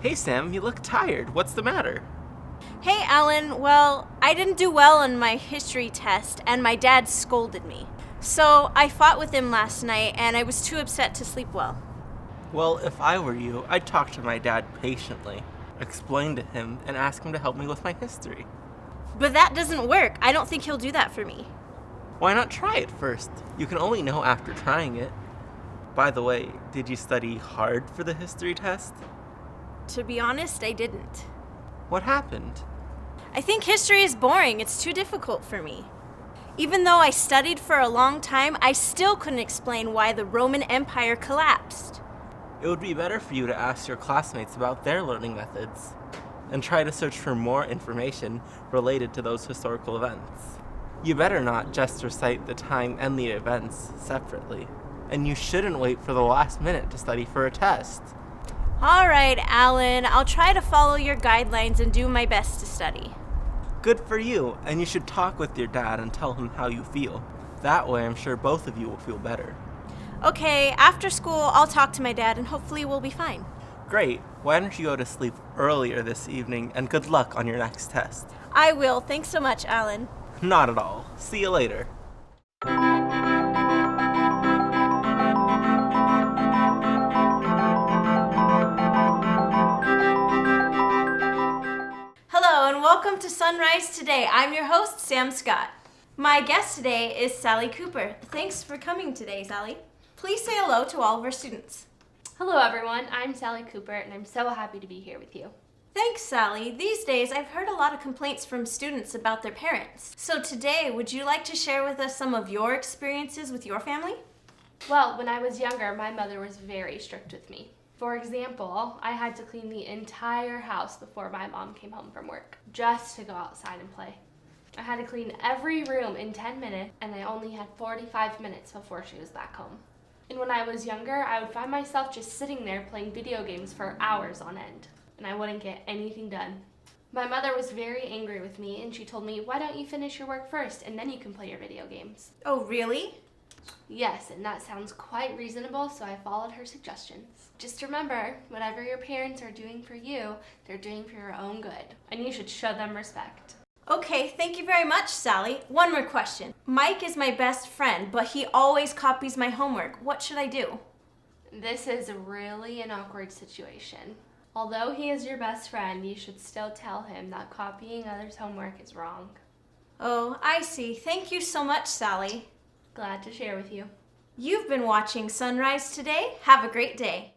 Hey Sam, you look tired. What's the matter? Hey, Alan. Well, I didn't do well on my history test, and my dad scolded me. So I fought with him last night, and I was too upset to sleep well. Well, if I were you, I'd talk to my dad patiently, explain to him, and ask him to help me with my history. But that doesn't work. I don't think he'll do that for me. Why not try it first? You can only know after trying it. By the way, did you study hard for the history test? To be honest, I didn't. What happened? I think history is boring. It's too difficult for me. Even though I studied for a long time, I still couldn't explain why the Roman Empire collapsed. It would be better for you to ask your classmates about their learning methods, and try to search for more information related to those historical events. You better not just recite the time and the events separately, and you shouldn't wait for the last minute to study for a test. All right, Alan. I'll try to follow your guidelines and do my best to study. Good for you, and you should talk with your dad and tell him how you feel. That way I'm sure both of you will feel better. Okay, after school, I'll talk to my dad and hopefully we'll be fine. Great. Why don't you go to sleep earlier this evening, and good luck on your next test. I will. Thanks so much, Alan. Not at all. See you later. Hello and welcome to Sunrise Today. I'm your host, Sam Scott. My guest today is Sally Cooper. Thanks for coming today, Sally. Please say hello to all of our students. Hello everyone, I'm Sally Cooper and I'm so happy to be here with you. Thanks, Sally. These days, I've heard a lot of complaints from students about their parents. So today, would you like to share with us some of your experiences with your family? Well, when I was younger, my mother was very strict with me. For example, I had to clean the entire house before my mom came home from work, just to go outside and play. I had to clean every room in 10 minutes, and I only had 45 minutes before she was back home. And when I was younger, I would find myself just sitting there playing video games for hours on end, and I wouldn't get anything done. My mother was very angry with me, and she told me, "Why don't you finish your work first, and then you can play your video games?" Oh, really? Yes, and that sounds quite reasonable, so I followed her suggestions. Just remember, whatever your parents are doing for you, they're doing for your own good, and you should show them respect. Okay, thank you very much, Sally. One more question. Mike is my best friend, but he always copies my homework. What should I do? This is really an awkward situation. Although he is your best friend, you should still tell him that copying others' homework is wrong. Oh, I see. Thank you so much, Sally. Glad to share with you. You've been watching Sunrise Today. Have a great day.